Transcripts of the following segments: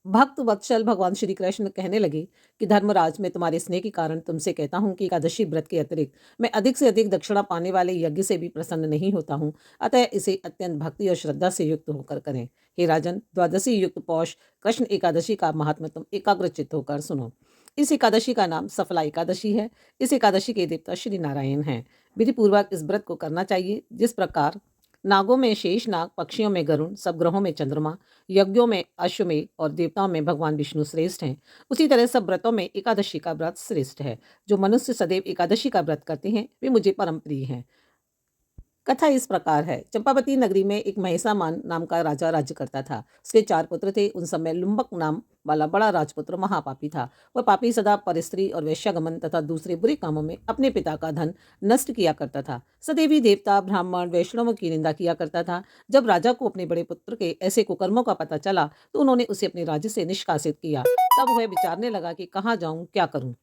भक्त वत्सल भगवान श्री कृष्ण कहने लगे कि धर्मराज, मैं तुम्हारे स्नेह के कारण तुमसे कहता हूँ कि एकादशी व्रत के अतिरिक्त मैं अधिक से अधिक दक्षिणा पाने वाले यज्ञ से भी प्रसन्न नहीं होता हूँ। अतः इसे अत्यंत भक्ति और श्रद्धा से युक्त होकर करें। हे राजन, द्वादशी युक्त पौष कृष्ण एकादशी का महात्मा तुम एकाग्रचित्त होकर सुनो। इस एकादशी का नाम सफला एकादशी है। इस एकादशी के देवता श्री नारायण हैं। विधि पूर्वक इस व्रत को करना चाहिए। जिस प्रकार नागों में शेष नाग, पक्षियों में गरुण, सब ग्रहों में चंद्रमा, यज्ञों में अश्वमेध और देवताओं में भगवान विष्णु श्रेष्ठ हैं, उसी तरह सब व्रतों में एकादशी का व्रत श्रेष्ठ है। जो मनुष्य सदैव एकादशी का व्रत करते हैं वे मुझे परम प्रिय हैं। कथा इस प्रकार है। चंपावती नगरी में एक महिषामान नाम का राजा राज्य करता था। उसके 4 पुत्र थे। उन समय लुम्बक नाम वाला बड़ा राजपुत्र महापापी था। वह पापी सदा परस्त्री और वेश्यागमन तथा दूसरे बुरे कामों में अपने पिता का धन नष्ट किया करता था। सदैव ही देवता, ब्राह्मण, वैष्णवों की निंदा किया करता था। जब राजा को अपने बड़े पुत्र के ऐसे कुकर्मों का पता चला तो उन्होंने उसे अपने राज्य से निष्कासित किया। तब वह विचारने लगा कि कहाँ जाऊं, क्या करूं।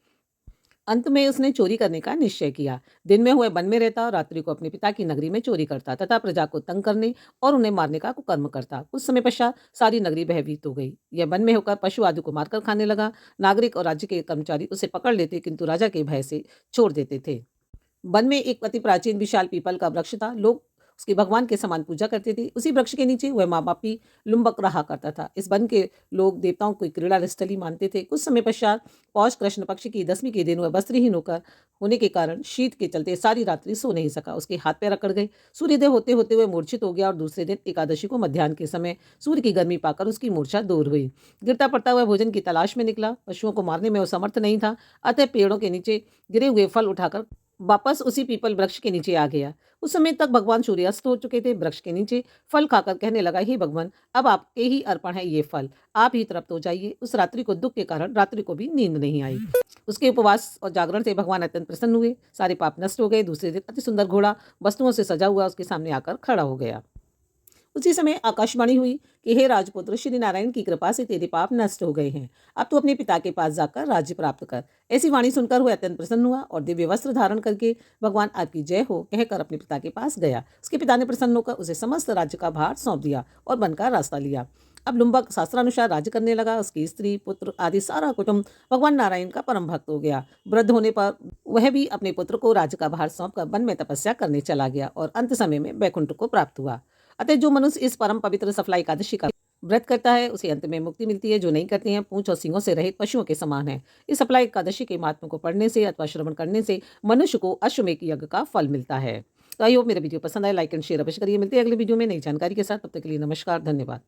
अंत में उसने चोरी करने का निश्चय किया। दिन में वह वन में रहता और रात्रि को अपने पिता की नगरी में चोरी करता तथा प्रजा को तंग करने और उन्हें मारने का कुकर्म करता। कुछ समय पश्चात सारी नगरी भयभीत हो गई। यह वन में होकर पशु आदि को मारकर खाने लगा। नागरिक और राज्य के कर्मचारी उसे पकड़ लेते किंतु राजा के भय से छोड़ देते थे। वन में एक अति प्राचीन विशाल पीपल का वृक्ष था। लोग उसकी भगवान के समान पूजा करते थे। उसी वृक्ष के नीचे वह माँ बापी लुम्बक रहा करता था। इस वन के लोग देवताओं को क्रीड़ा स्थली मानते थे। कुछ समय पश्चात पौष कृष्ण पक्ष की 10वीं के दिन वह वस्त्रहीन होकर होने के कारण शीत के चलते सारी रात्रि सो नहीं सका। उसके हाथ पैर अकड़ गए। सूर्योदय होते होते वह मूर्छित हो गया और दूसरे दिन एकादशी को मध्याह्न के समय सूर्य की गर्मी पाकर उसकी मूर्छा दूर हुई। गिरता पड़ता वह भोजन की तलाश में निकला। पशुओं को मारने में वह समर्थ नहीं था। अतः पेड़ों के नीचे गिरे हुए फल उठाकर वापस उसी पीपल वृक्ष के नीचे आ गया। उस समय तक भगवान सूर्यास्त हो चुके थे। वृक्ष के नीचे फल खाकर कहने लगा, हे भगवान, अब आपके ही अर्पण है ये फल, आप ही तृप्त हो जाइए। उस रात्रि को दुख के कारण रात्रि को भी नींद नहीं आई। उसके उपवास और जागरण से भगवान अत्यंत प्रसन्न हुए। सारे पाप नष्ट हो गए। दूसरे दिन अति सुंदर घोड़ा वस्तुओं से सजा हुआ उसके सामने आकर खड़ा हो गया। उसी समय आकाशवाणी हुई कि हे राजपुत्र, श्री नारायण की कृपा से तेरे पाप नष्ट हो गए हैं। अब तू अपने पिता के पास जाकर राज्य प्राप्त कर। ऐसी वाणी सुनकर वह अत्यंत प्रसन्न हुआ और दिव्य वस्त्र धारण करके भगवान आपकी जय हो कहकर अपने पिता के पास गया। उसके पिता ने प्रसन्न होकर उसे समस्त राज्य का भार सौंप दिया और वन का रास्ता लिया। अब लुम्बक शास्त्रानुसार राज्य करने लगा। उसकी स्त्री, पुत्र आदि सारा कुटुंब भगवान नारायण का परम भक्त हो गया। वृद्ध होने पर वह भी अपने पुत्र को राज्य का भार सौंपकर वन में तपस्या करने चला गया और अंत समय में वैकुंठ को प्राप्त हुआ। अतः जो मनुष्य इस परम पवित्र सफला एकादशी का व्रत करता है उसे अंत में मुक्ति मिलती है। जो नहीं करते हैं पूंछ और सींगों से रहित पशुओं के समान है। इस सफला एकादशी के महात्मा को पढ़ने से अथवा श्रवण करने से मनुष्य को अश्वमेध यज्ञ का फल मिलता है। तो आई होप मेरा वीडियो पसंद आए। लाइक एंड शेयर अवश्य करिए। मिलते हैं अगले वीडियो में नई जानकारी के साथ। तब तक के लिए नमस्कार, धन्यवाद।